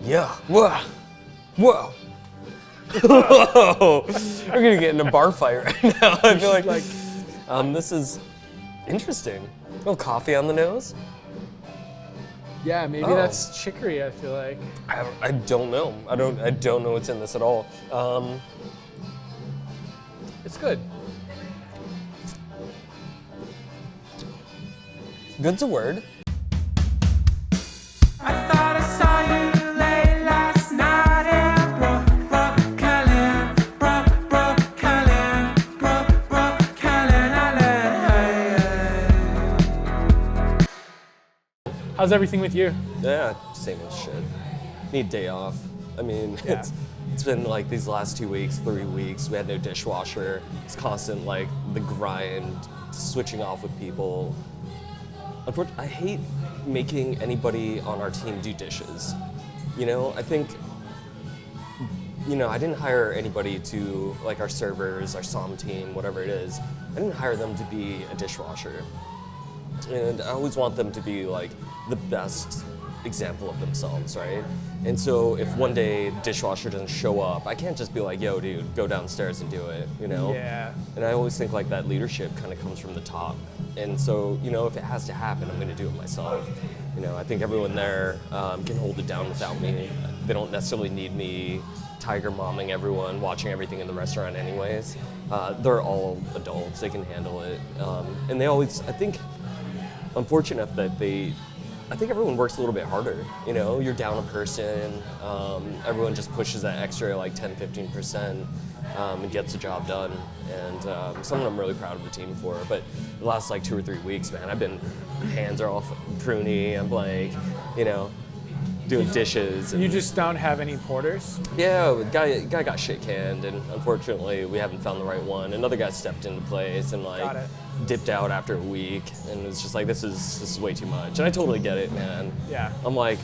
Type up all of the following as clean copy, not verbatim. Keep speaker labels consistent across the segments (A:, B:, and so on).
A: Yeah. Whoa. Whoa. We're gonna get in a bar fight right now. I feel like this is interesting. A little coffee on the nose.
B: Yeah, maybe that's chicory. I feel like.
A: I don't know. I don't know what's in this at all.
B: It's good.
A: Good's a word.
B: How's everything with you?
A: Yeah, same as shit. Need a day off. I mean, it's been like these last 2 weeks, 3 weeks. We had no dishwasher. It's constant like the grind, switching off with people. Unfortunately, I hate making anybody on our team do dishes. You know, I think, you know, I didn't hire anybody to, like our servers, our somm team, whatever it is, I didn't hire them to be a dishwasher. And I always want them to be like the best example of themselves, right? And so if one day dishwasher doesn't show up, I can't just be like, yo, dude, go downstairs and do it, you know?
B: Yeah.
A: And I always think like that leadership kind of comes from the top. And so, you know, if it has to happen, I'm gonna do it myself. You know, I think everyone there can hold it down without me. They don't necessarily need me tiger momming everyone, watching everything in the restaurant anyways. They're all adults, they can handle it. And they always, I think, I'm fortunate enough that I think everyone works a little bit harder. You know, you're down a person, everyone just pushes that extra like 10, 15% and gets the job done. And something I'm really proud of the team for. But the last like 2 or 3 weeks, man, I've been, hands are all pruny. I'm like, you know, doing dishes. And
B: you just don't have any porters?
A: Yeah, guy got shit canned, and unfortunately we haven't found the right one. Another guy stepped into place and like dipped out after a week, and it was just like, this is way too much. And I totally get it, man.
B: Yeah.
A: I'm like,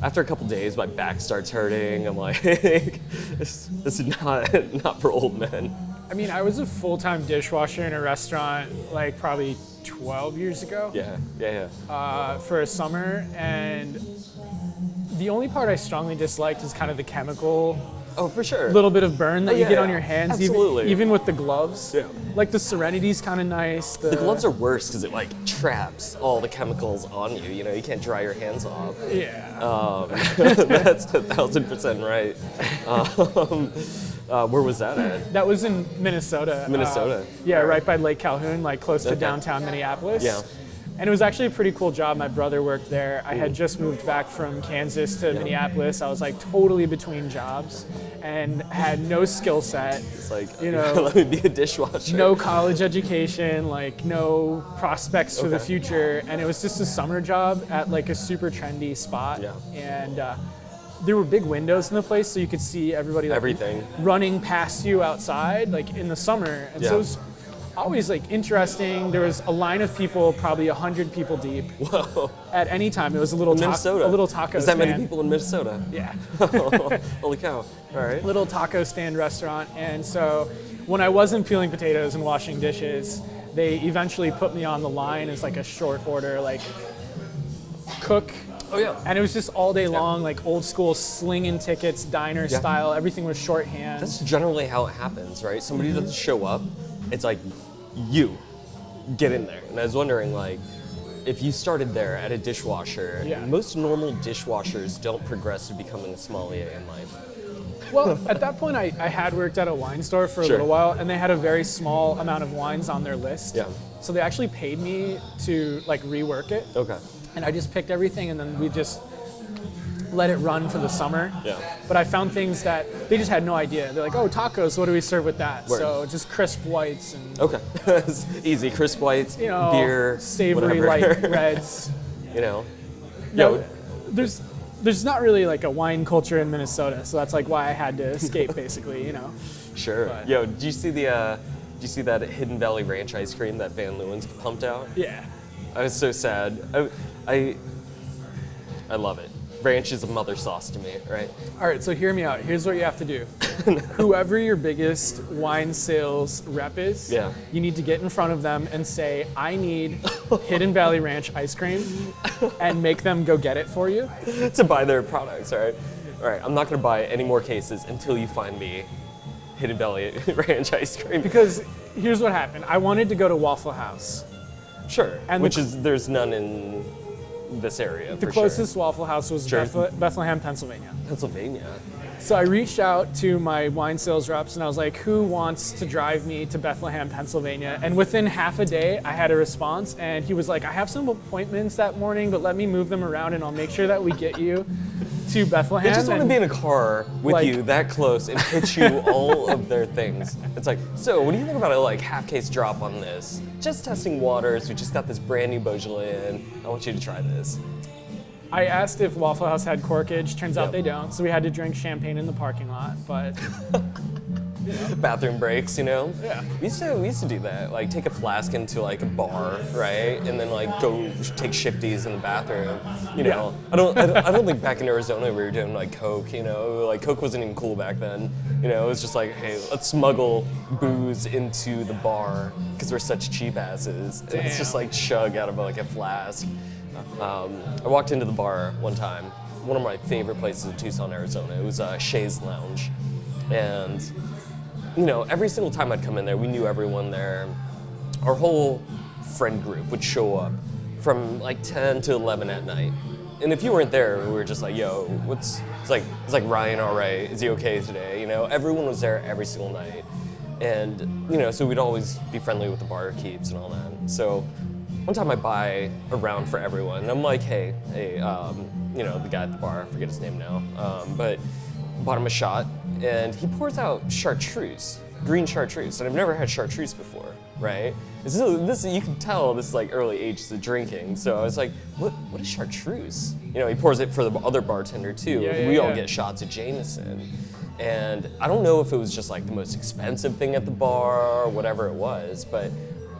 A: after a couple days, my back starts hurting. I'm like, this is not for old men.
B: I mean, I was a full-time dishwasher in a restaurant like probably 12 years ago.
A: Yeah.
B: For a summer, and the only part I strongly disliked is kind of the chemical.
A: Oh, for sure.
B: Little bit of burn that you get on your hands,
A: absolutely.
B: Even with the gloves.
A: Yeah.
B: Like the Serenity's kind of nice.
A: The gloves are worse because it like traps all the chemicals on you. You know, you can't dry your hands off.
B: Yeah.
A: That's 1,000% right. Where was that at?
B: That was in Minnesota.
A: Minnesota.
B: Yeah, right by Lake Calhoun, like close to downtown Minneapolis.
A: Yeah.
B: And it was actually a pretty cool job. My brother worked there. I had just moved back from Kansas to Minneapolis. I was like totally between jobs and had no skill set.
A: It's like,
B: you know,
A: let me be a dishwasher.
B: No college education, like no prospects for the future. And it was just a summer job at like a super trendy spot.
A: Yeah.
B: And there were big windows in the place so you could see everybody like,
A: everything
B: running past you outside like in the summer. And so it was always like interesting. There was a line of people, probably 100 people deep.
A: Whoa.
B: At any time. It was a little
A: Minnesota.
B: A little taco
A: Is that
B: stand.
A: many people in Minnesota?
B: Yeah.
A: Holy cow. All right.
B: Little taco stand restaurant. And so when I wasn't peeling potatoes and washing dishes, they eventually put me on the line as like a short order, like cook.
A: Oh yeah.
B: And it was just all day long, like old school slinging tickets, diner style. Everything was shorthand.
A: That's generally how it happens, right? Somebody doesn't show up. It's like, you get in there. And I was wondering, like, if you started there at a dishwasher, most normal dishwashers don't progress to becoming a sommelier in life.
B: Well, at that point, I had worked at a wine store for a little while, and they had a very small amount of wines on their list.
A: Yeah.
B: So they actually paid me to like rework it.
A: Okay.
B: And I just picked everything, and then we just let it run for the summer.
A: Yeah.
B: But I found things that they just had no idea. They're like, oh, tacos, what do we serve with that?
A: Word.
B: So just crisp whites and
A: easy, crisp whites,
B: you know,
A: beer,
B: savory
A: whatever.
B: light reds.
A: You know.
B: No, there's not really like a wine culture in Minnesota, so that's like why I had to escape, basically, you know.
A: Sure.
B: But,
A: Yo, did you see that Hidden Valley Ranch ice cream that Van Leeuwen's pumped out?
B: Yeah.
A: I was so sad. I love it. Ranch is a mother sauce to me, right?
B: All right, so hear me out. Here's what you have to do. Whoever your biggest wine sales rep is, you need to get in front of them and say, I need Hidden Valley Ranch ice cream, and make them go get it for you.
A: To buy their products, right? all right, I'm not gonna buy any more cases until you find me Hidden Valley Ranch ice cream.
B: Because here's what happened. I wanted to go to Waffle House.
A: Sure,
B: And
A: there's none in this area.
B: The closest Waffle House was Bethlehem, Pennsylvania.
A: Pennsylvania.
B: So I reached out to my wine sales reps and I was like, who wants to drive me to Bethlehem, Pennsylvania? And within half a day, I had a response and he was like, I have some appointments that morning, but let me move them around and I'll make sure that we get you to Bethlehem.
A: They just want to be in a car with you that close and pitch you all of their things. It's like, so what do you think about a like half case drop on this? Just testing waters. We just got this brand new Beaujolais in. I want you to try this.
B: I asked if Waffle House had corkage. Turns out they don't, so we had to drink champagne in the parking lot. But
A: bathroom breaks, you know.
B: Yeah.
A: We used to do that. Like take a flask into like a bar, right, and then like go take shifties in the bathroom. You know. Yeah. I don't think back in Arizona we were doing like Coke. You know, like Coke wasn't even cool back then. You know, it was just like, hey, let's smuggle booze into the bar because we're such cheap asses. And it's just like chug out of like a flask. I walked into the bar one time, one of my favorite places in Tucson, Arizona. It was Shay's Lounge. And, you know, every single time I'd come in there, we knew everyone there. Our whole friend group would show up from like 10 to 11 at night. And if you weren't there, we were just like, yo, it's like Ryan all right? Is he okay today? You know, everyone was there every single night. And, you know, so we'd always be friendly with the barkeeps and all that. So one time I buy a round for everyone, and I'm like, hey, you know, the guy at the bar, I forget his name now, but bought him a shot, and he pours out Chartreuse, green Chartreuse, and I've never had Chartreuse before, right? This you can tell this is like early ages of drinking, so I was like, what is Chartreuse? You know, he pours it for the other bartender too. We all get shots of Jameson. And I don't know if it was just like the most expensive thing at the bar or whatever it was, but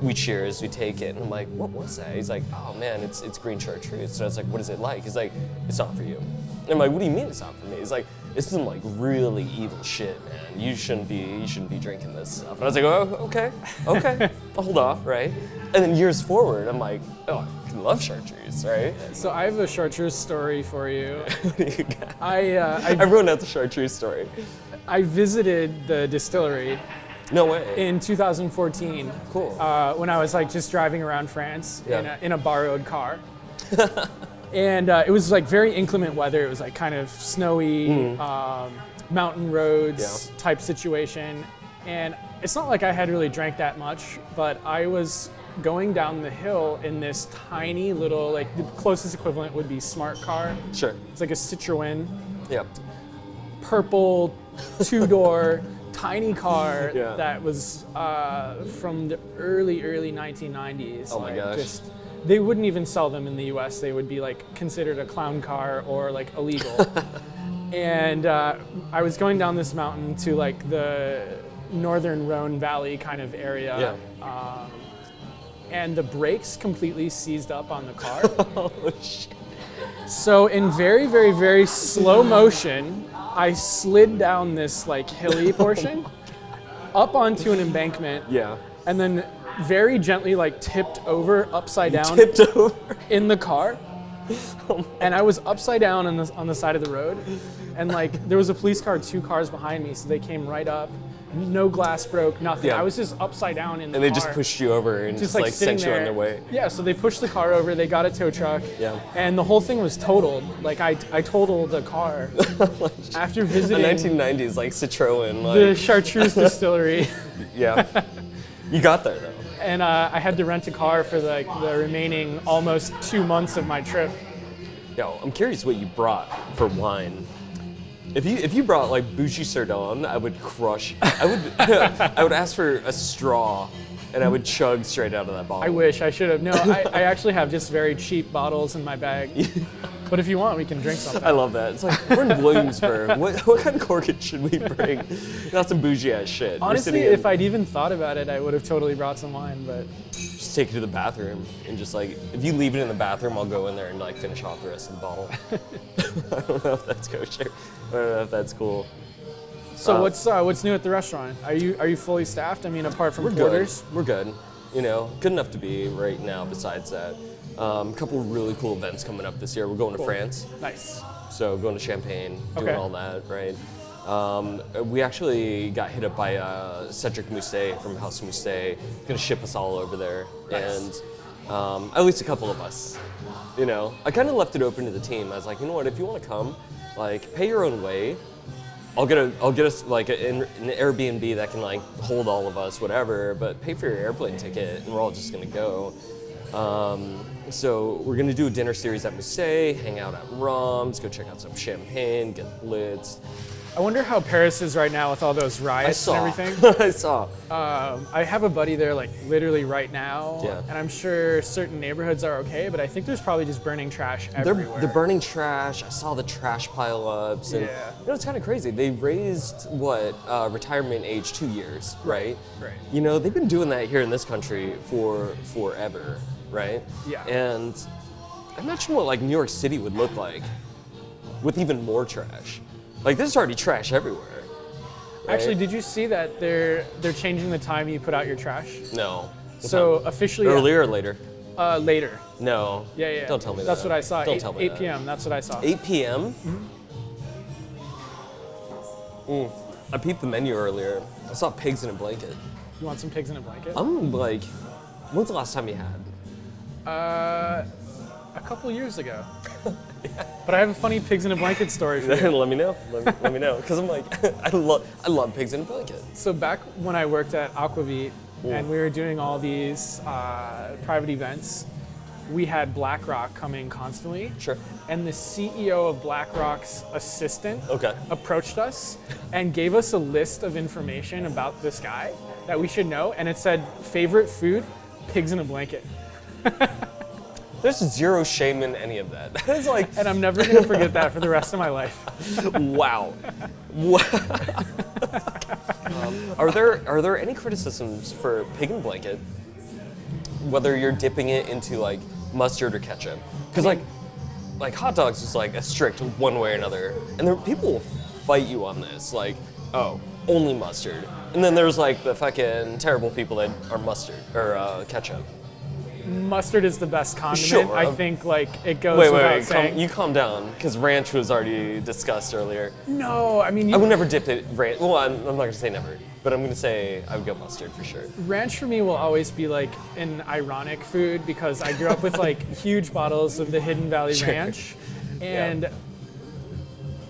A: we cheers, we take it, and I'm like, what was that? He's like, oh man, it's green Chartreuse. So I was like, what is it like? He's like, it's not for you. And I'm like, what do you mean it's not for me? He's like, it's some like really evil shit, man. You shouldn't be drinking this stuff. And I was like, oh, okay, I'll hold off, right? And then years forward, I'm like, oh, I love Chartreuse, right?
B: So I have a Chartreuse story for you.
A: What do you got?
B: I
A: wrote out the Chartreuse story.
B: I visited the distillery.
A: No way.
B: In 2014.
A: Cool.
B: When I was like just driving around France in a borrowed car. And it was like very inclement weather. It was like kind of snowy, mountain roads type situation. And it's not like I had really drank that much, but I was going down the hill in this tiny little, like the closest equivalent would be smart car.
A: Sure.
B: It's like a Citroën.
A: Yep.
B: Purple, two-door, tiny car that was from the early 1990s.
A: Oh my gosh.
B: They wouldn't even sell them in the US. They would be like considered a clown car or like illegal. And I was going down this mountain to like the northern Rhone Valley kind of area. Yeah. And the brakes completely seized up on the car.
A: Oh shit.
B: So in very, very, very slow motion, I slid down this like hilly portion up onto an embankment.
A: Yeah.
B: And then very gently like tipped over upside down in the car. And I was upside down on the side of the road. And like there was a police car 2 cars behind me, so they came right up. No glass broke, nothing.
A: Yeah.
B: I was just upside down in the
A: car. And they
B: car.
A: just pushed you over and just like sent you on their way.
B: Yeah, so they pushed the car over, they got a tow truck.
A: Yeah.
B: And the whole thing was totaled. Like I totaled the car after visiting
A: the 1990s, like Citroën. Like.
B: The Chartreuse distillery.
A: Yeah. You got there though.
B: And I had to rent a car for like the remaining almost 2 months of my trip.
A: Yo, I'm curious what you brought for wine. If you brought like Bougie Sardon, I would crush. I would ask for a straw, and I would chug straight out of that bottle.
B: I wish I should have. No, I actually have just very cheap bottles in my bag. But if you want, we can drink something.
A: I love that. It's like, we're in Williamsburg. What kind of corkage should we bring? Not some bougie ass shit.
B: Honestly, if I'd even thought about it, I would have totally brought some wine, but.
A: Just take it to the bathroom and just like, if you leave it in the bathroom, I'll go in there and like finish off the rest of the bottle. I don't know if that's kosher. I don't know if that's cool.
B: So what's new at the restaurant? Are you fully staffed? I mean, apart from porters?
A: We're good. You know, good enough to be right now. Besides that, a couple really cool events coming up this year. We're going to France.
B: Nice.
A: So going to Champagne, doing
B: Okay.
A: all that, right? We actually got hit up by Cedric Moussé from House of Moussé, gonna ship us all over there,
B: Nice.
A: and at least a couple of us. You know, I kind of left it open to the team. I was like, you know what, if you want to come, like, pay your own way. I'll get us like an Airbnb that can like hold all of us, whatever. But pay for your airplane ticket, and we're all just gonna go. So we're gonna do a dinner series at Moussé, hang out at Rom's, go check out some champagne, get blitzed.
B: I wonder how Paris is right now with all those riots and everything.
A: I saw.
B: I have a buddy there, like literally right now,
A: Yeah.
B: and I'm sure certain neighborhoods are okay, but I think there's probably just burning trash everywhere.
A: They're burning trash. I saw the trash pileups, and
B: Yeah.
A: you know it's kind of crazy. They raised retirement age 2 years, right?
B: Right.
A: You know they've been doing that here in this country for forever, right?
B: Yeah.
A: And imagine what like New York City would look like with even more trash. Like there's already trash everywhere. Right?
B: Actually, did you see that they're changing the time you put out your trash?
A: No.
B: So officially
A: Earlier or later?
B: later.
A: No.
B: Yeah.
A: Don't tell me that.
B: That's what I saw.
A: Don't
B: 8,
A: tell me
B: 8
A: that.
B: p.m. That's what I saw.
A: 8 p.m. I peeped the menu earlier. I saw pigs in a blanket.
B: You want some pigs in a blanket?
A: I'm like, when's the last time you had?
B: A couple years ago. But I have a funny pigs in a blanket story for you.
A: Let me know. Let me know. Because I'm like, I love pigs in a blanket.
B: So back when I worked at Aquavit and we were doing all these private events, we had BlackRock coming constantly.
A: Sure.
B: And the CEO of BlackRock's assistant
A: Okay.
B: approached us and gave us a list of information about this guy that we should know. And it said, favorite food, pigs in a blanket.
A: There's zero shame in any of that. It's like,
B: And I'm never going to forget that for the rest of my life.
A: wow. Are there any criticisms for pig in a blanket? Whether you're dipping it into like mustard or ketchup, because like hot dogs is like a strict one way or another, and there people will fight you on this, like, oh, only mustard, and then there's like the fucking terrible people that are mustard or ketchup.
B: Mustard is the best condiment.
A: Sure.
B: I think like it goes
A: Wait,
B: without saying.
A: you calm down, because ranch was already discussed earlier.
B: No, I mean,
A: I would never dip it ranch. Well, I'm not gonna say never, but I'm gonna say I would go mustard for sure.
B: ranch for me will always be like an ironic food because I grew up with like huge bottles of the Hidden Valley
A: Sure.
B: Ranch, and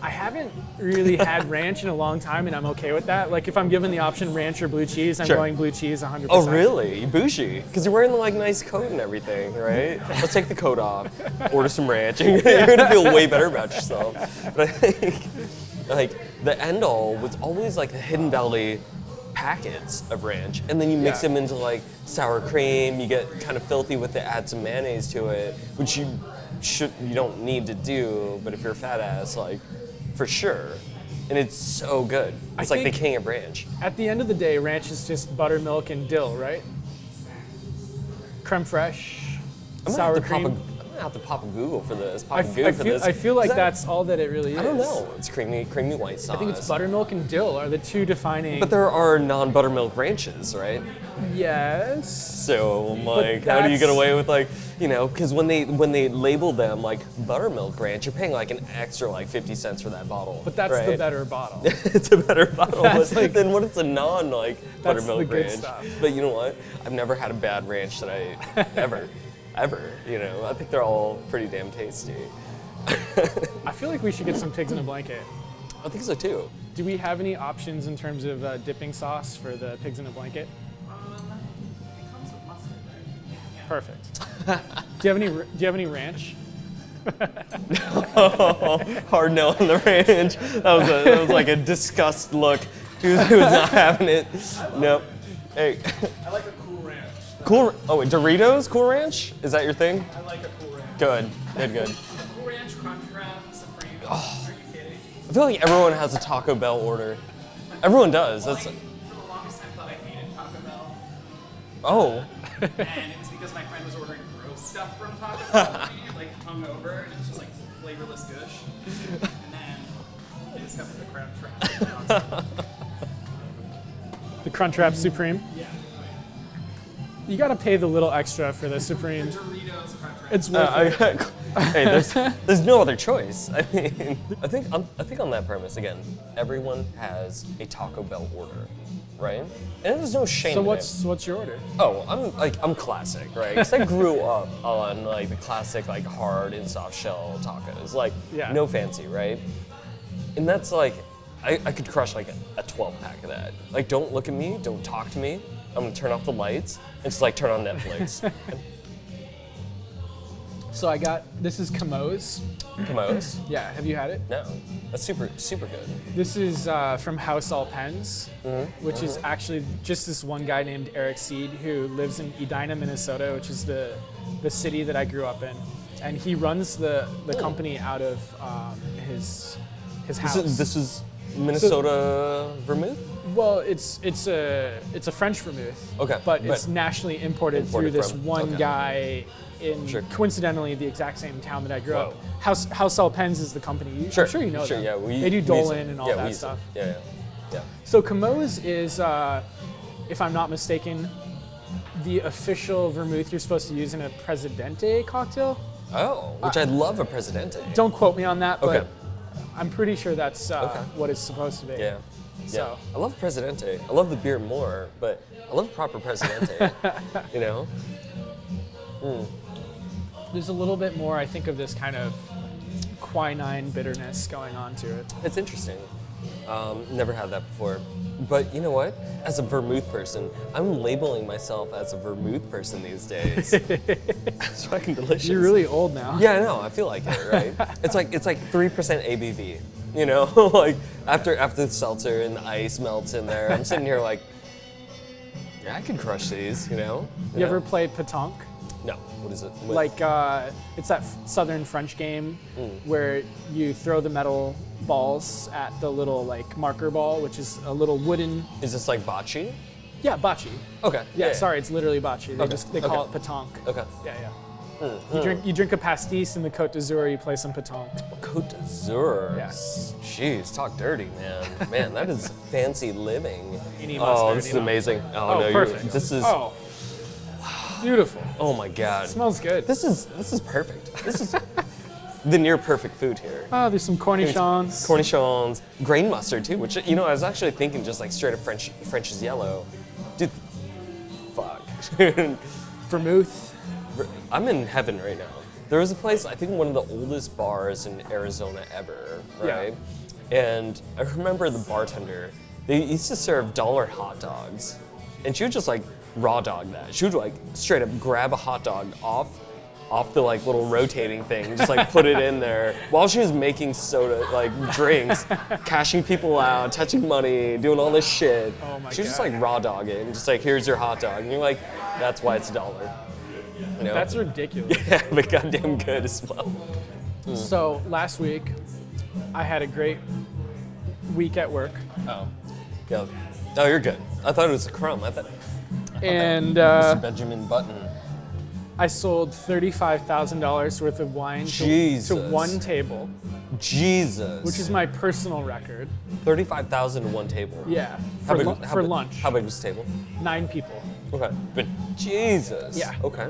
B: I haven't really had ranch in a long time, and I'm okay with that. Like if I'm given the option ranch or blue cheese, I'm
A: Sure.
B: going blue cheese 100%.
A: Oh, really? You bougie? Because you're wearing the like nice coat and everything, right? Let's take the coat off, order some ranch, and you're gonna feel way better about yourself. But I think, like, the end all was always like the Hidden Valley packets of ranch, and then you mix
B: Yeah.
A: them into like sour cream. You get kind of filthy with it, add some mayonnaise to it, which you don't need to do. But if you're a fat ass, like, for sure. And it's so good. It's like the
B: think-
A: king of ranch.
B: At the end of the day, ranch is just buttermilk and dill, right? Creme fraiche, sour cream.
A: I'm gonna have to pop a Google for this.
B: I feel like
A: Is that-
B: that's all that it really is.
A: I don't know. It's creamy white sauce.
B: I think it's buttermilk and dill are the two defining.
A: But there are non-buttermilk ranches, right?
B: Yes.
A: So I'm like, how do you get
B: that's-
A: away with like, you know, because when they label them like buttermilk ranch, you're paying like an extra like 50 cents for that bottle.
B: But that's the
A: right?
B: better bottle.
A: It's a better bottle.
B: That's
A: But
B: like-
A: then what is a non like
B: That's the
A: buttermilk
B: good
A: ranch?
B: stuff.
A: But you know what? I've never had a bad ranch that I ever. You know, I think they're all pretty damn tasty.
B: I feel like we should get some pigs in a blanket.
A: I think so too.
B: Do we have any options in terms of dipping sauce for the pigs in a blanket?
C: It comes with mustard, right?
B: Perfect. Do you have any ranch?
A: Hard no on the ranch. That was like a disgust look. He was not having it. Nope. Hey,
B: I like a cool ranch.
A: cool. Oh, wait, Doritos Cool Ranch? Is that your thing?
B: I like a cool ranch.
A: Good.
C: Cool Ranch, Crunchwrap, Supreme. Are you kidding?
A: I feel like everyone has a Taco Bell order. Everyone does. That's.
C: For the longest time, I thought I hated Taco Bell,
A: Oh.
C: and it was because my friend was ordering gross stuff from Taco Bell, like hungover, and it's just like flavorless gush. And then they discovered the Crunchwrap.
B: The Crunchwrap Supreme.
C: Yeah.
B: You gotta pay the little extra for the Supreme.
C: Doritos crunch.
B: It's worth it.
A: Hey, there's no other choice. I mean, I think on that premise again, everyone has a Taco Bell order, right? And there's no shame.
B: So what's your order?
A: Oh, I'm classic, right? Because I grew up on like the classic like hard and soft shell tacos, like no fancy, right? And that's like, I could crush like a 12 pack of that. Like, don't look at me, don't talk to me. I'm gonna turn off the lights and just like turn on Netflix.
B: So this is Camo's.
A: Camo's?
B: Yeah, have you had it?
A: No, that's super good.
B: This is from House of Moussé, which is actually just this one guy named Eric Seed who lives in Edina, Minnesota, which is the city that I grew up in. And he runs the company out of his house.
A: This is Minnesota vermouth?
B: Well, it's a French vermouth.
A: Okay.
B: But it's nationally imported through this one guy in coincidentally the exact same town that I grew up. House of Moussé is the company. I'm sure you know them.
A: Yeah,
B: they do Dolan and all that stuff.
A: Yeah.
B: So Camo's is, if I'm not mistaken, the official vermouth you're supposed to use in a Presidente cocktail.
A: Oh, which I love a Presidente.
B: Don't quote me on that, but I'm pretty sure that's what it's supposed to be.
A: Yeah.
B: So.
A: I love Presidente. I love the beer more, but I love proper Presidente. You know?
B: There's a little bit more, I think, of this kind of quinine bitterness going on to it.
A: It's interesting. Never had that before. But you know what? As a vermouth person, I'm labeling myself as a vermouth person these days. It's fucking delicious.
B: You're really old now.
A: Yeah, I know. I feel like it, right? It's like 3% ABV. You know, like after the seltzer and the ice melts in there, I'm sitting here like, yeah, I could crush these. You know.
B: You ever play Pétanque?
A: No. What is it?
B: Like it's that southern French game where you throw the metal balls at the little like marker ball, which is a little wooden.
A: Is this like bocce?
B: Yeah, bocce.
A: Okay.
B: Yeah, sorry, it's literally bocce. They call it Pétanque.
A: Okay.
B: Yeah. You drink a pastis in the Cote d'Azur. You play some Pétanque.
A: Cote d'Azur.
B: Yeah.
A: Jeez, talk dirty, man. Man, that is fancy living.
B: You need
A: Oh,
B: mustard,
A: this is amazing. Oh, no,
B: perfect.
A: This is.
B: Oh, beautiful.
A: Oh my God.
B: It smells good.
A: This is perfect. This is the near perfect food here.
B: Oh, there's some cornichons.
A: Cornichons, grain mustard too, which I was actually thinking just like straight up French is yellow. Dude, fuck.
B: Vermouth.
A: I'm in heaven right now. There was a place, I think one of the oldest bars in Arizona ever, right? Yeah. And I remember the bartender, they used to serve dollar hot dogs. And she would just like raw dog that. She would like straight up grab a hot dog off the like little rotating thing, just like put it in there while she was making soda, like drinks, cashing people out, touching money, doing all this shit.
B: Oh my
A: She would just
B: God.
A: like raw dog it and just like, here's your hot dog. And you're like, that's why it's $1. You know?
B: That's ridiculous.
A: Yeah, but goddamn good as well.
B: So last week, I had a great week at work.
A: Oh. Yeah. Oh, you're good. I thought it was a crumb.
B: And
A: Mr. Benjamin Button.
B: I sold $35,000 worth of wine to
A: Jesus.
B: one table,
A: Jesus.
B: which is my personal record.
A: 35,000 to one table.
B: Yeah,
A: How
B: for
A: big-
B: lunch.
A: How big was the table?
B: 9 people.
A: Okay. But Jesus.
B: Yeah.
A: Okay.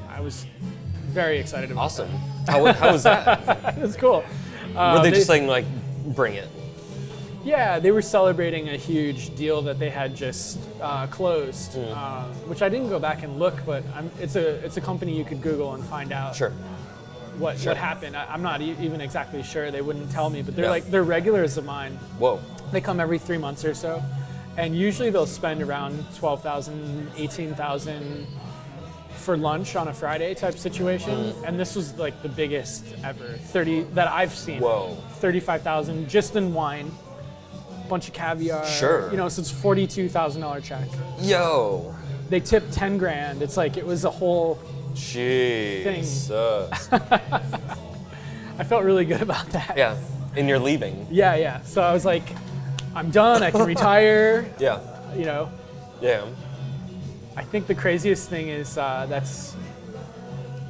B: I was very excited about
A: Awesome. How was that?
B: that. It was cool.
A: Were they just saying like, bring it?
B: Yeah, they were celebrating a huge deal that they had just closed, which I didn't go back and look, but it's a company you could Google and find out
A: Sure.
B: what happened. I'm not even exactly sure. They wouldn't tell me, but they're
A: Yeah.
B: they're regulars of mine.
A: Whoa.
B: They come every 3 months or so, and usually they'll spend around $12,000, $18,000 for lunch on a Friday type situation. And this was like the biggest ever, 30 that I've seen.
A: Whoa.
B: 35,000 just in wine, bunch of caviar.
A: Sure.
B: So it's $42,000 check.
A: Yo.
B: They tipped 10 grand. It's like it was a whole.
A: Jesus.
B: I felt really good about that.
A: Yeah. And you're leaving.
B: Yeah. So I was like, I'm done. I can retire.
A: Yeah. Yeah.
B: I think the craziest thing is that's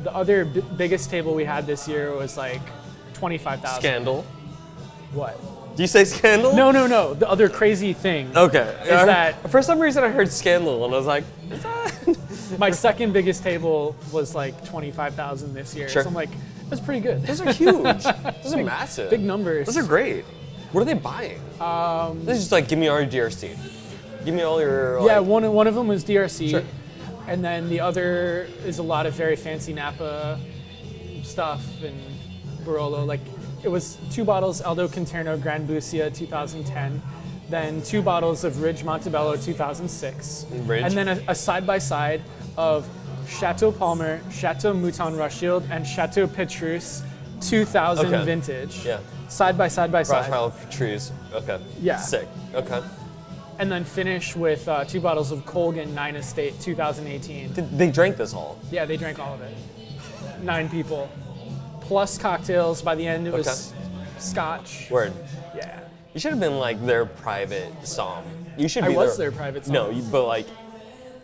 B: the other biggest table we had this year was like 25,000.
A: Scandal.
B: What?
A: Do you say scandal?
B: No. The other crazy thing.
A: Okay.
B: Is that
A: for some reason I heard scandal and I was like, is that?
B: My second biggest table was like 25,000 this year.
A: Sure.
B: So I'm like, that's pretty good.
A: Those are huge. Those are massive.
B: Big numbers.
A: Those are great. What are they buying? They're just like, give me all your DRC. Give me all your.
B: Yeah,
A: like,
B: one of them was DRC,
A: Sure.
B: and then the other is a lot of very fancy Napa stuff and Barolo. Like it was 2 bottles Aldo Conterno Gran Busia 2010, then 2 bottles of Ridge Montebello 2006,
A: Ridge.
B: and then a side by side of Chateau Palmer, Chateau Mouton Rothschild, and Chateau Petrus 2000
A: Okay.
B: vintage.
A: Yeah.
B: Side by side by side.
A: Rothschild Chartreuse. Okay.
B: Yeah.
A: Sick. Okay.
B: And then finish with 2 bottles of Colgan 9 Estate 2018.
A: They drank this all.
B: Yeah, they drank all of it. 9 people. Plus cocktails. By the end, it was scotch.
A: Word.
B: Yeah.
A: You should have been like their private somm. You should be
B: I was their private somm.
A: No, but like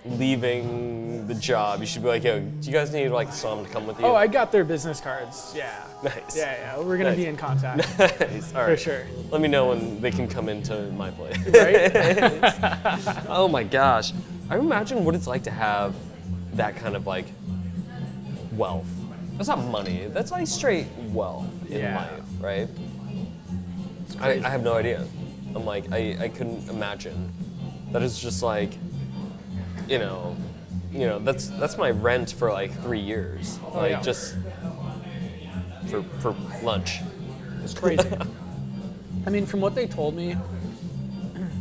A: leaving the job, you should be like, yo, do you guys need like a somm to come with you?
B: Oh, I got their business cards. Yeah.
A: Nice.
B: Yeah. We're going to be in contact.
A: Nice. All right.
B: For sure.
A: Let me know when they can come into my place.
B: Right?
A: Oh my gosh. I imagine what it's like to have that kind of like wealth. That's not money. That's like straight wealth in
B: Yeah.
A: life, right? I have no idea. I'm like, I couldn't imagine. That is just like, you know, that's my rent for like 3 years. Like
B: yeah.
A: just for lunch.
B: It's crazy. I mean, from what they told me,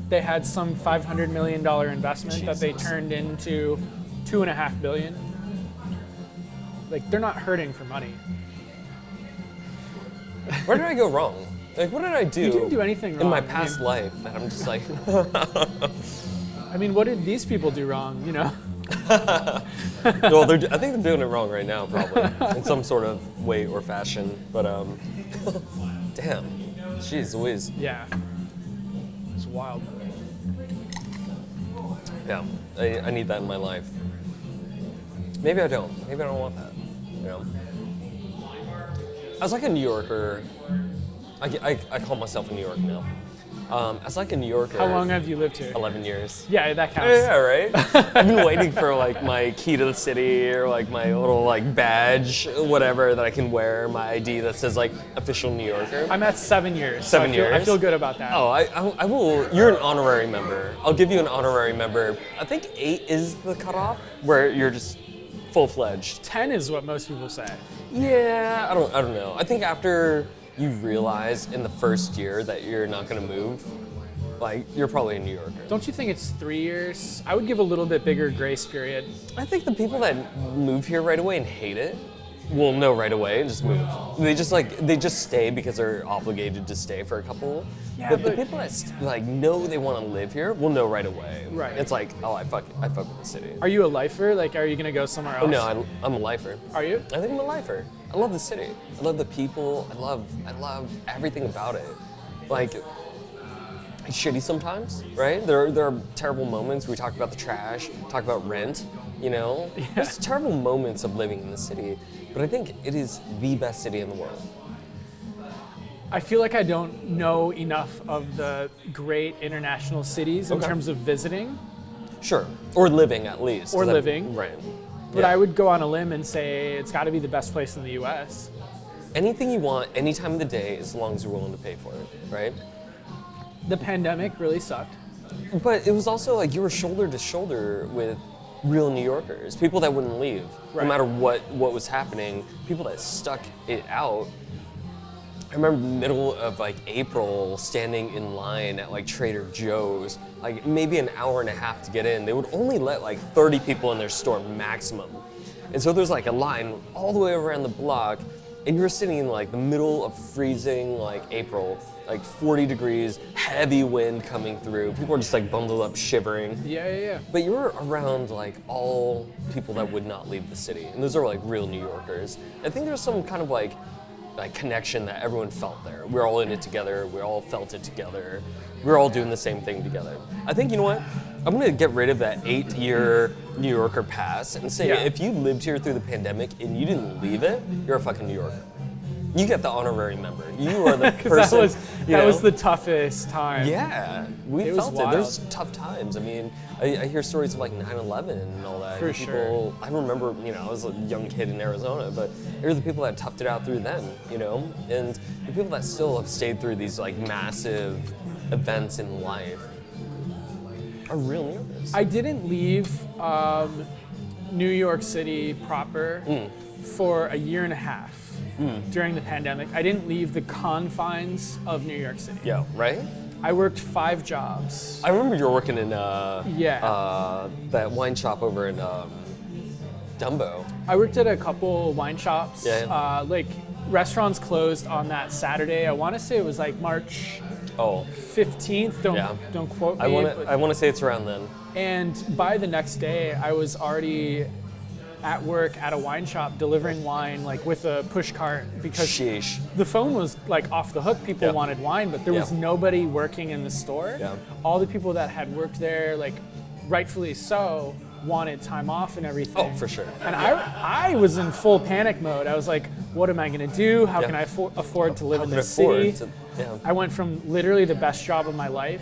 B: they had some $500 million investment that they
A: Jesus.
B: turned into $2.5 billion. Like, they're not hurting for money.
A: Where did I go wrong? Like, what did I do?
B: You didn't do anything wrong.
A: in my
B: I mean-
A: past life that I'm just like,
B: I mean, what did these people do wrong, you know?
A: well, I think they're doing it wrong right now, probably in some sort of way or fashion. But damn, jeez Louise.
B: Yeah. It's wild.
A: Yeah, I need that in my life. Maybe I don't. Maybe I don't want that. You know. As like a New Yorker, I call myself a New Yorker now. As like a New Yorker.
B: How long have you lived here?
A: 11 years.
B: Yeah, that counts.
A: Yeah, right? I've been waiting for like my key to the city or like my little like badge, whatever that I can wear, my ID that says like official New Yorker.
B: I'm at 7 years.
A: 7
B: I
A: years?
B: feel good about that.
A: Oh, I will. You're an honorary member. I'll give you an honorary member. I think 8 is the cutoff where you're just full-fledged.
B: 10 is what most people say.
A: Yeah, I don't know. I think after you realize in the first year that you're not gonna move, like you're probably a New Yorker.
B: Don't you think it's 3 years? I would give a little bit bigger grace period.
A: I think the people that move here right away and hate it will know right away and just move. They just stay because they're obligated to stay for a couple.
B: Yeah,
A: but the
B: but-
A: people that like know they want to live here will know right away.
B: Right.
A: It's like, oh, I fuck with the city.
B: Are you a lifer? Like, are you gonna go somewhere else?
A: Oh no, I'm a lifer.
B: Are you?
A: I think I'm a lifer. I love the city. I love the people. I love everything about it. Like, it's shitty sometimes, right? There are terrible moments. We talk about the trash, talk about rent, you know?
B: Yeah.
A: There's terrible moments of living in the city, but I think it is the best city in the world.
B: I feel like I don't know enough of the great international cities in
A: Okay.
B: terms of visiting,
A: Sure. Or living, at least.
B: Or
A: 'cause
B: living.
A: Right.
B: but
A: Yeah.
B: I would go on a limb and say it's got to be the best place in the U.S.
A: Anything you want, any time of the day, as long as you're willing to pay for it, right?
B: The pandemic really sucked.
A: But it was also like you were shoulder to shoulder with real New Yorkers, people that wouldn't leave,
B: Right.
A: no matter what was happening, people that stuck it out. I remember the middle of like April standing in line at like Trader Joe's, like maybe an hour and a half to get in. They would only let like 30 people in their store maximum. And so there's like a line all the way around the block, and you're sitting in like the middle of freezing like April, like 40 degrees, heavy wind coming through. People are just like bundled up shivering.
B: Yeah.
A: But you're around like all people that would not leave the city, and those are like real New Yorkers. I think there's some kind of like connection that everyone felt there. We're all in it together. We all felt it together. We're all doing the same thing together. I think, you know what? I'm gonna get rid of that 8-year New Yorker pass and say
B: Yeah.
A: if you lived here through the pandemic and you didn't leave it, you're a fucking New Yorker. You get the honorary member. You are the
B: 'Cause
A: person.
B: that was the toughest time.
A: Yeah, we
B: It was
A: felt it.
B: wild.
A: There's tough times. I mean, I hear stories of like 9/11 and all that.
B: For
A: and people, I remember, I was a young kid in Arizona, but there are the people that toughed it out through then, and the people that still have stayed through these like massive events in life are real heroes.
B: I didn't leave New York City proper for a year and a half during the pandemic. I didn't leave the confines of New York City.
A: Yeah, right?
B: I worked 5 jobs.
A: I remember you were working in that wine shop over in Dumbo.
B: I worked at a couple wine shops.
A: Yeah.
B: Like restaurants closed on that Saturday. I want to say it was like March
A: Oh,
B: 15th. Don't quote me.
A: I want to say it's around then.
B: And by the next day, I was already at work at a wine shop delivering wine, like with a push cart, because
A: Sheesh.
B: the phone was like off the hook. People
A: Yeah.
B: wanted wine, but there was
A: Yeah.
B: nobody working in the store.
A: Yeah.
B: All the people that had worked there, like rightfully so, wanted time off and everything.
A: Oh, for sure.
B: And I was in full panic mode. I was like, what am I gonna do? How
A: Yeah.
B: can I afford to live
A: How
B: in
A: could I
B: this city?
A: afford to- yeah.
B: I went from literally the best job of my life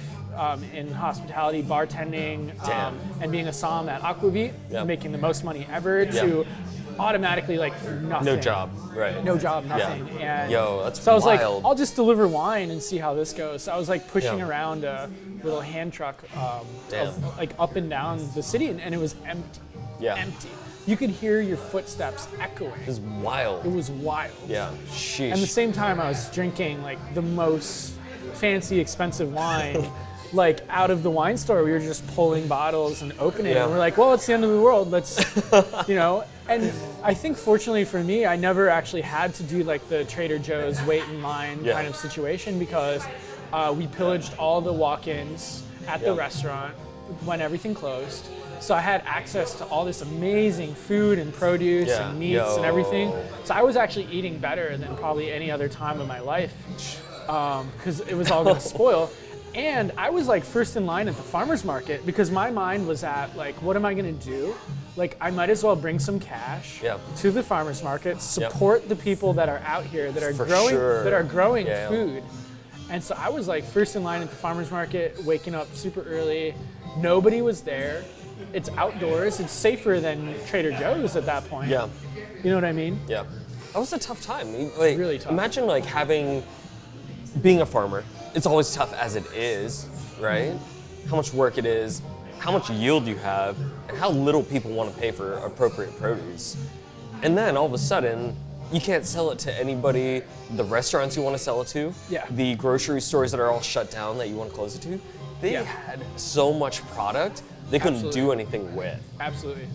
B: in hospitality, bartending,
A: Damn.
B: and being a somm at Aquavit,
A: Yeah.
B: making the most money ever, to automatically like nothing.
A: No job, right?
B: No job, nothing.
A: Yeah.
B: And
A: Yo, that's
B: so I was like,
A: wild.
B: I'll just deliver wine and see how this goes. So I was like pushing
A: Yeah.
B: around a little hand truck,
A: Damn.
B: like up and down the city, and it was empty.
A: Yeah.
B: Empty. You could hear your footsteps echoing.
A: It's wild.
B: It was wild.
A: Yeah. Sheesh.
B: And at the same time, I was drinking like the most fancy, expensive wine. Like out of the wine store, we were just pulling bottles and opening.
A: Yeah.
B: And we're like, well, it's the end of the world. Let's, And I think fortunately for me, I never actually had to do like the Trader Joe's wait in line
A: Yeah.
B: kind of situation, because we pillaged all the walk-ins at the
A: Yeah.
B: restaurant when everything closed. So I had access to all this amazing food and produce
A: Yeah.
B: and meats and everything.
A: Yo.
B: So I was actually eating better than probably any other time of my life, because it was all going to spoil. And I was like first in line at the farmer's market, because my mind was at like, what am I going to do? Like, I might as well bring some cash
A: Yeah.
B: to the farmer's market, support the people that are out here that are growing
A: Yeah.
B: food. And so I was like first in line at the farmer's market, waking up super early. Nobody was there. It's outdoors. It's safer than Trader Joe's at that point.
A: Yeah.
B: You know what I mean?
A: Yeah. That was a tough time. Like,
B: Really tough.
A: Imagine like being a farmer. It's always tough as it is, right? How much work it is, how much yield you have, and how little people want to pay for appropriate produce. And then all of a sudden, you can't sell it to anybody, the restaurants you want to sell it to,
B: Yeah.
A: the grocery stores that are all shut down that you want to close it to. They
B: Yeah.
A: had so much product, they couldn't
B: Absolutely.
A: do anything with.
B: Absolutely.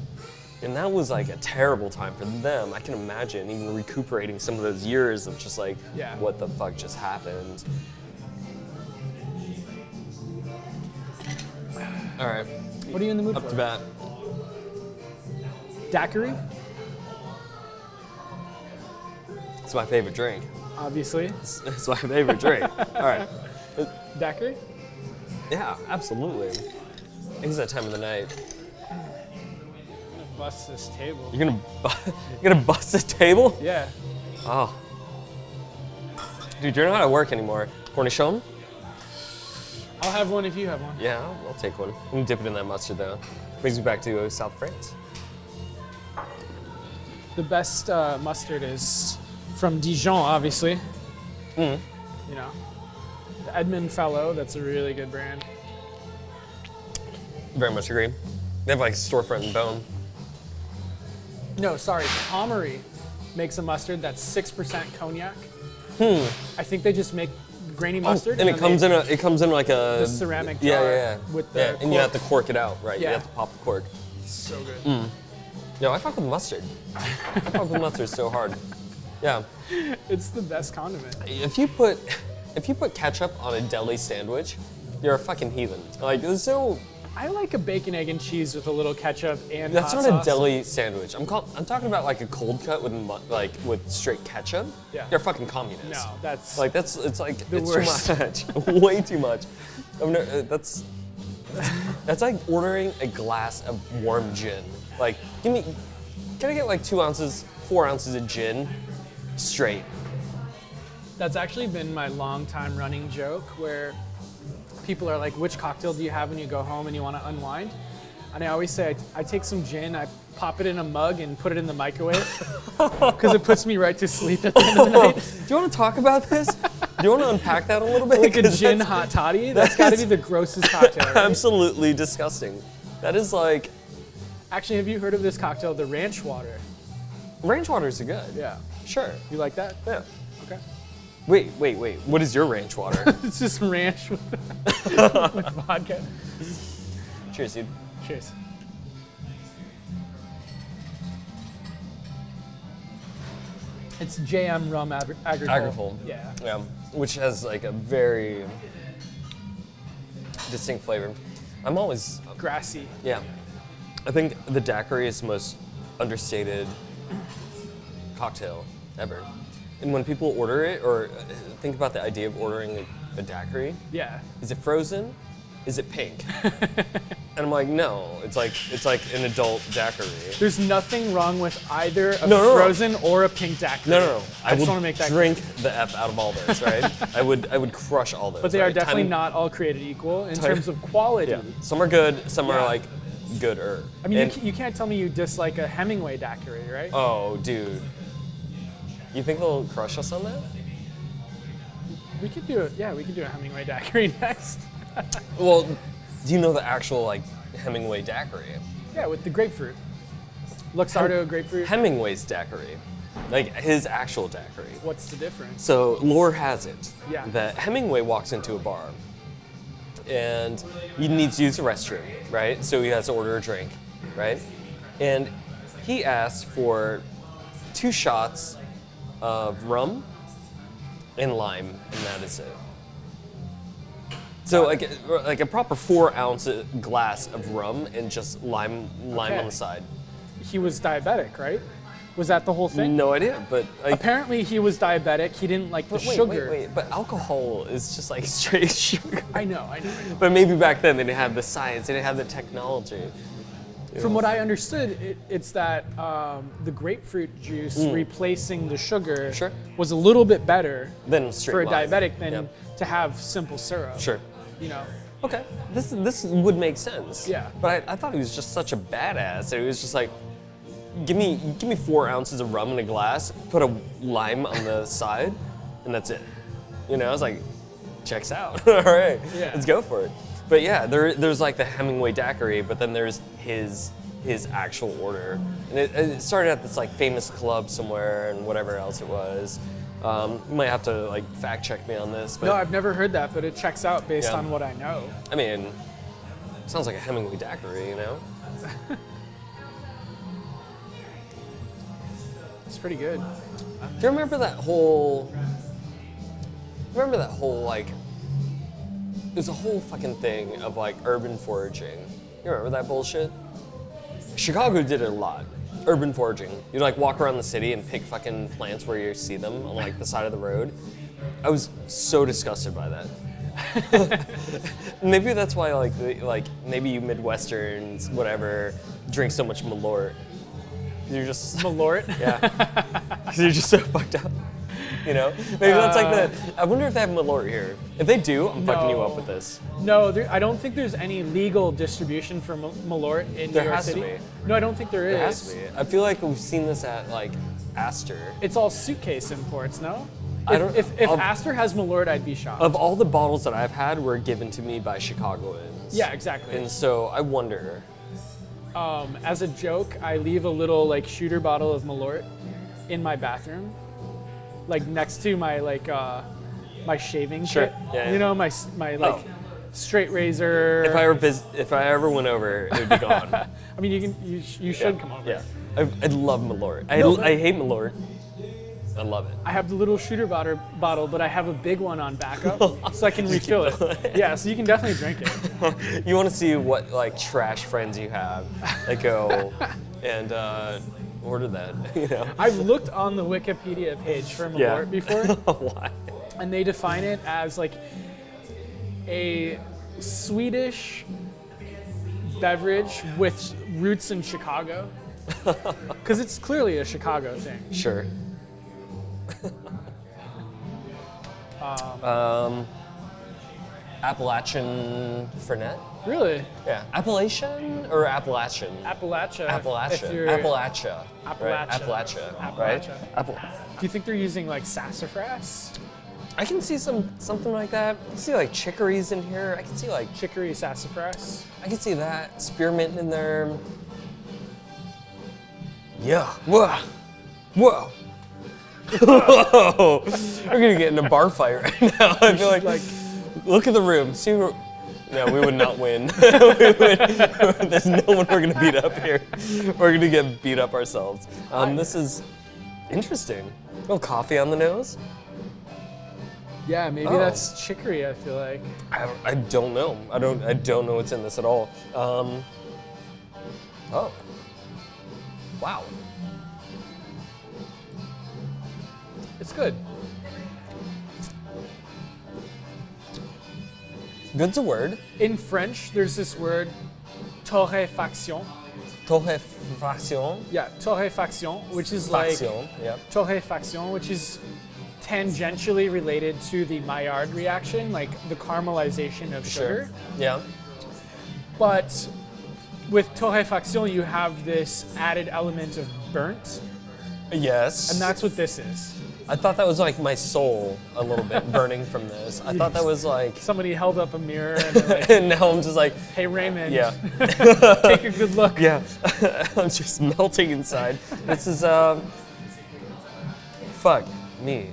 A: And that was like a terrible time for them. I can imagine even recuperating some of those years of just like,
B: Yeah.
A: what the fuck just happened. All right,
B: What are you in the mood
A: up
B: for?
A: to bat.
B: Daiquiri,
A: It's my favorite drink.
B: obviously.
A: It's my favorite drink. All right.
B: Daiquiri?
A: Yeah, absolutely. It's that time of the night.
B: Bust this table.
A: You're gonna bust the table?
B: Yeah.
A: Oh. Dude, you don't know how to work anymore. Cornichon?
B: I'll have one if you have one.
A: Yeah, I'll take one. I'm gonna dip it in that mustard though. Brings me back to South France.
B: The best mustard is from Dijon, obviously.
A: Mm.
B: You know, the Edmond Fellow, that's a really good brand.
A: Very much agree. They have like a storefront in Bone.
B: No, sorry, Pommery makes a mustard that's 6% cognac. I think they just make grainy mustard.
A: And it
B: then
A: comes
B: they-
A: in like a
B: the ceramic
A: yeah,
B: jar
A: yeah, yeah.
B: with the
A: yeah, and you
B: cork.
A: have to cork it out, right? You
B: Yeah.
A: have to pop the cork.
B: So good.
A: No, I fuck with mustard. I fuck with mustard so hard. Yeah.
B: It's the best condiment.
A: If you put ketchup on a deli sandwich, you're a fucking heathen. Like there's no.
B: I like a bacon, egg, and cheese with a little ketchup and
A: That's
B: hot
A: not
B: sauce.
A: a deli sandwich. I'm talking about like a cold cut with with straight ketchup.
B: Yeah.
A: You're a fucking communist.
B: No, that's
A: Like it's
B: worst.
A: too much. Way too much. That's like ordering a glass of warm gin. Like, can I get like 2 ounces, 4 ounces of gin, straight?
B: That's actually been my long time running joke where people are like, which cocktail do you have when you go home and you want to unwind? And I always say, I take some gin, I pop it in a mug and put it in the microwave because it puts me right to sleep at the end of the night.
A: Do you want to talk about this? Do you want to unpack that a little bit?
B: Like a gin hot toddy? That's got to be the grossest cocktail. Right?
A: Absolutely disgusting. That is like...
B: Actually, have you heard of this cocktail, the ranch water?
A: Ranch waters are good.
B: Yeah.
A: Sure.
B: You like that?
A: Yeah.
B: Okay.
A: Wait. What is your ranch water?
B: It's just ranch with vodka.
A: Cheers, dude.
B: Cheers. It's JM Rum Agricole.
A: Agricole.
B: Yeah.
A: Yeah. Which has like a very distinct flavor. I'm always...
B: Grassy.
A: Yeah. I think the daiquiri is the most understated cocktail ever. And when people order it, or think about the idea of ordering a daiquiri,
B: Yeah.
A: is it frozen? Is it pink? And I'm like, no, it's like an adult daiquiri.
B: There's nothing wrong with either a
A: No.
B: frozen or a pink daiquiri.
A: No.
B: I just want to make that
A: drink the F out of all this, right? I would crush all those.
B: But they are
A: right?
B: definitely not all created equal in terms of quality.
A: Yeah. Some are good, some are like gooder.
B: I mean,
A: And-
B: you can't tell me you dislike a Hemingway daiquiri, right?
A: Oh, dude. You think they'll crush us on that?
B: We could do it. Yeah, we could do a Hemingway daiquiri next.
A: Well, do you know the actual like Hemingway daiquiri?
B: Yeah, with the grapefruit. Luxardo grapefruit.
A: Hemingway's daiquiri, like his actual daiquiri.
B: What's the difference?
A: So lore has it
B: that
A: Hemingway walks into a bar and he needs to use the restroom, right? So he has to order a drink, right? And he asked for 2 shots of rum and lime, and that is it. So like a proper 4-ounce glass of rum and just lime on the side.
B: He was diabetic, right? Was that the whole thing?
A: No idea, but like,
B: apparently he was diabetic. He didn't like the sugar.
A: Wait, but alcohol is just like straight sugar.
B: I know.
A: But maybe back then they didn't have the science, they didn't have the technology.
B: From what I understood, it's that the grapefruit juice replacing the sugar was a little bit better
A: than straight
B: for a
A: lime.
B: diabetic than to have simple syrup.
A: Sure.
B: You know.
A: Okay, this would make sense.
B: Yeah.
A: But I thought he was just such a badass. It was just like, give me 4 ounces of rum in a glass, put a lime on the side, and that's it. You know, I was like, checks out. All right, let's go for it. But yeah, there's like the Hemingway daiquiri, but then there's his actual order, and it started at this like famous club somewhere and whatever else it was. You might have to like fact check me on this. But
B: No, I've never heard that, but it checks out based on what I know.
A: I mean, sounds like a Hemingway daiquiri, you know?
B: It's pretty good.
A: Do you remember that whole like, there's a whole fucking thing of like urban foraging. You remember that bullshit? Chicago did it a lot. Urban foraging. You'd like walk around the city and pick fucking plants where you see them on like the side of the road. I was so disgusted by that. Maybe that's why like maybe you Midwesterns, whatever, drink so much Malört. You're just
B: Malört?
A: Yeah. Because you're just so fucked up. You know? Maybe that's like I wonder if they have Malört here. If they do, I'm fucking you up with this.
B: No, I don't think there's any legal distribution for Malört in New York City.
A: There has to be.
B: No, I don't think there is.
A: There has to be. I feel like we've seen this at like Astor.
B: It's all suitcase imports, no? If
A: Of-
B: Astor has Malört, I'd be shocked.
A: Of all the bottles that I've had were given to me by Chicagoans.
B: Yeah, exactly.
A: And so I wonder.
B: As a joke, I leave a little like shooter bottle of Malört in my bathroom, like next to my like my shaving kit.
A: Yeah,
B: You know, my like straight razor.
A: If I ever went over, it would be gone.
B: I mean, you should come over.
A: Yeah. I love Malört. I hate Malört. I love it.
B: I have the little shooter bottle, but I have a big one on backup, so I can refill it. Yeah, so you can definitely drink it.
A: You want to see what like trash friends you have that go and order that, you know?
B: I've looked on the Wikipedia page for Malört before.
A: Why?
B: And they define it as like a Swedish beverage with roots in Chicago. Because it's clearly a Chicago thing.
A: Sure. Appalachian Fernet.
B: Really?
A: Yeah. Appalachian or Appalachian?
B: Appalachia.
A: Appalachia.
B: If you're-
A: Appalachia. Right?
B: Appalachia.
A: Appalachia. Right?
B: Do you think they're using like sassafras?
A: I can see something like that. I can see like chicories in here. I can see like
B: Chicory sassafras?
A: I can see that spearmint in there. Yeah. Whoa. Whoa. Whoa. We're gonna get in a bar fight right now. I feel like look at the room. See who. No, we would not win. There's no one we're gonna beat up here. We're gonna get beat up ourselves. This is interesting. A little coffee on the nose.
B: Yeah, maybe
A: Oh.
B: that's chicory, I feel like.
A: I don't know. I don't know what's in this at all. Oh. Wow.
B: It's good.
A: Good's a word.
B: In French, there's this word, torréfaction.
A: Torréfaction.
B: Yeah, torréfaction, which is like
A: Faction. Yeah.
B: torréfaction, which is tangentially related to the Maillard reaction, like the caramelization of sugar.
A: Yeah.
B: But with torréfaction, you have this added element of burnt,
A: Yes.
B: and that's what this is.
A: I thought that was like my soul a little bit burning from this. I thought that was like.
B: Somebody held up a mirror and they're like,
A: And now I'm just like.
B: hey Raymond,
A: Yeah.
B: take a good look.
A: Yeah. I'm just melting inside. This is fuck me.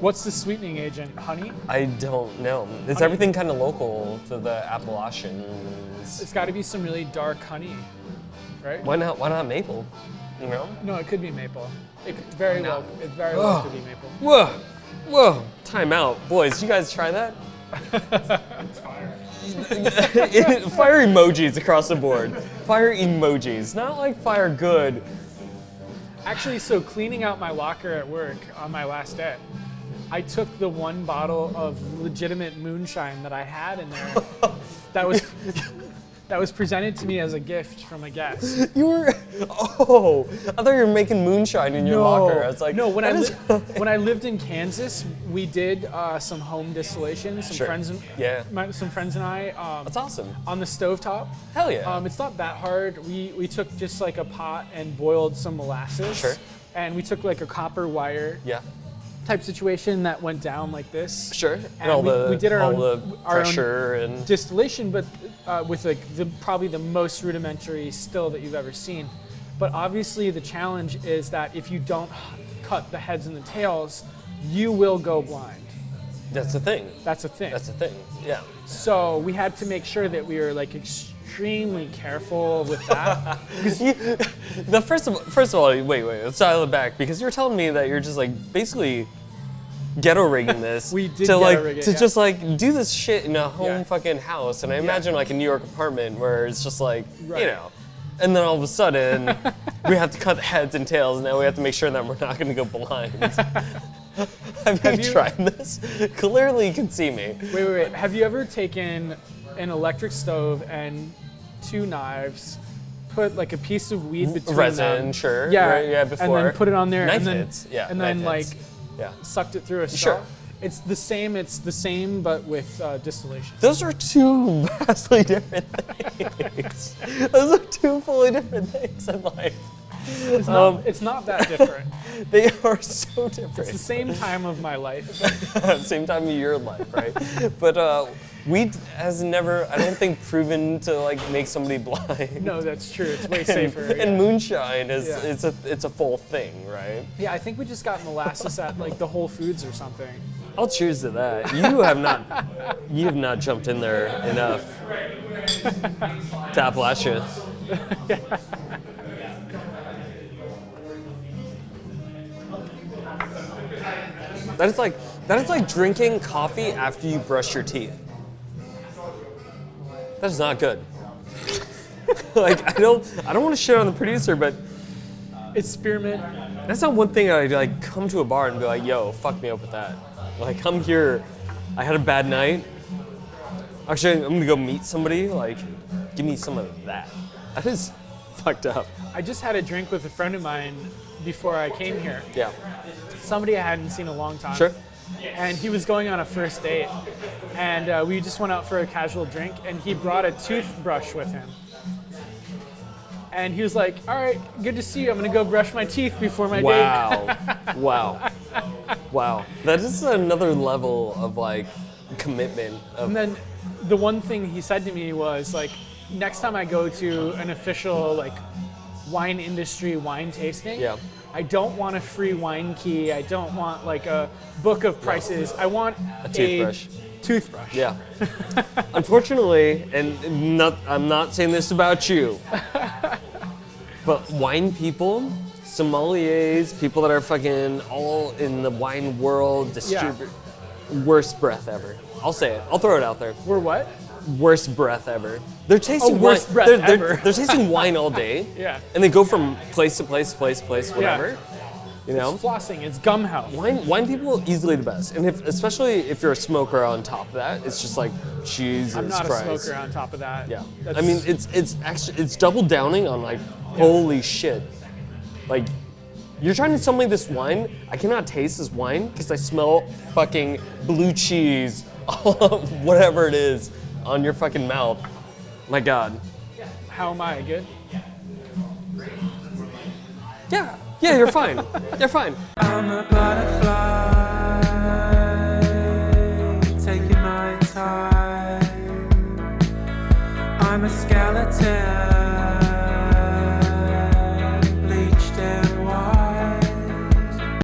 B: What's the sweetening agent? Honey?
A: I don't know. Is
B: Honey.
A: everything kind of local to the Appalachians?
B: It's got to be some really dark honey, right?
A: Why not maple? You know?
B: No, it could be maple. It very
A: not?
B: well. It very well could be maple.
A: Whoa. Time out. Boys, you guys try that? Fire emojis across the board. Fire emojis. Not like fire good.
B: Actually, so cleaning out my locker at work on my last day, I took the one bottle of legitimate moonshine that I had in there that was presented to me as a gift from a guest.
A: You were. Oh, I thought you were making moonshine in your locker. I was like,
B: no. When
A: that
B: I lived in Kansas, we did some home distillation. Some
A: Sure.
B: friends and
A: Yeah.
B: some friends and I.
A: That's awesome.
B: On the stovetop.
A: Hell yeah.
B: It's not that hard. We took just like a pot and boiled some molasses.
A: Sure.
B: And we took like a copper wire
A: Yeah.
B: type situation that went down like this.
A: Sure.
B: And
A: all
B: we did our
A: all
B: own
A: the
B: our own
A: pressure and.
B: distillation, but with like probably the most rudimentary still that you've ever seen. But obviously the challenge is that if you don't cut the heads and the tails, you will go blind.
A: That's the thing.
B: That's a thing.
A: That's the thing. Yeah.
B: So we had to make sure that we were like extremely careful with that.
A: First of all, wait, let's dial it back because you're telling me that you're just like basically ghetto rigging this
B: We did
A: to like
B: ghetto rig it,
A: to
B: yeah.
A: just like do this shit in a home
B: Yeah.
A: fucking house, and I imagine like a New York apartment where it's just like
B: Right.
A: you know, and then all of a sudden we have to cut the heads and tails, and now we have to make sure that we're not going to go blind. Have you tried this? Clearly, you can see me.
B: Wait. Have you ever taken an electric stove and 2 knives, put like a piece of weed between
A: Resin,
B: them?
A: sure.
B: Yeah.
A: Right, yeah, before.
B: And then put it on there.
A: Knife
B: and then,
A: hits. Yeah.
B: And then
A: knife
B: like
A: hits. Yeah.
B: sucked it through a straw.
A: Sure.
B: It's the same, but with distillation.
A: Those are two vastly different things. Those are two fully different things in life.
B: It's not that different.
A: They are so
B: It's the
A: different.
B: same time of my life.
A: Same time of your life, right? But weed has never, I don't think, proven to like make somebody blind.
B: No, that's true. It's way safer.
A: And moonshine is
B: Yeah.
A: it's a full thing, right?
B: Yeah, I think we just got molasses at like the Whole Foods or something.
A: I'll cheers to that. You have not jumped in there enough to Appalachia. That is like drinking coffee after you brush your teeth. That is not good. Like I don't want to shit on the producer, but
B: It's spearmint.
A: that's not one thing I'd like come to a bar and be like, yo, fuck me up with that. Like I'm here, I had a bad night. Actually, I'm gonna go meet somebody, like, give me some of that. That is fucked up.
B: I just had a drink with a friend of mine before I came here.
A: Yeah.
B: Somebody I hadn't seen in a long time.
A: Sure.
B: and he was going on a first date, and we just went out for a casual drink, and he brought a toothbrush with him. And he was like, all right, good to see you. I'm going to go brush my teeth before my date.
A: Wow. That is another level of like commitment.
B: And then the one thing he said to me was like, next time I go to an official like wine industry wine tasting, I don't want a free wine key. I don't want like a book of prices. I want
A: a toothbrush.
B: Toothbrush.
A: Yeah. Unfortunately, and I'm not saying this about you, but wine people, sommeliers, people that are fucking all in the wine world, worst breath ever. I'll say it. I'll throw it out there.
B: We're what?
A: Worst breath ever. They're tasting
B: worst
A: wine.
B: breath
A: They're
B: ever.
A: tasting wine all day.
B: Yeah.
A: And they go from place to place, whatever. You know?
B: It's flossing. It's gum house.
A: Wine people easily the best, and especially if you're a smoker on top of that, it's just like Jesus Christ.
B: I'm not a smoker on top of that.
A: Yeah, I mean it's double downing on like holy shit, like you're trying to sell me this wine. I cannot taste this wine because I smell fucking blue cheese, whatever it is, on your fucking mouth. My God.
B: How am I good?
A: Yeah, you're fine. You're fine.
D: I'm a butterfly, taking my time. I'm a skeleton.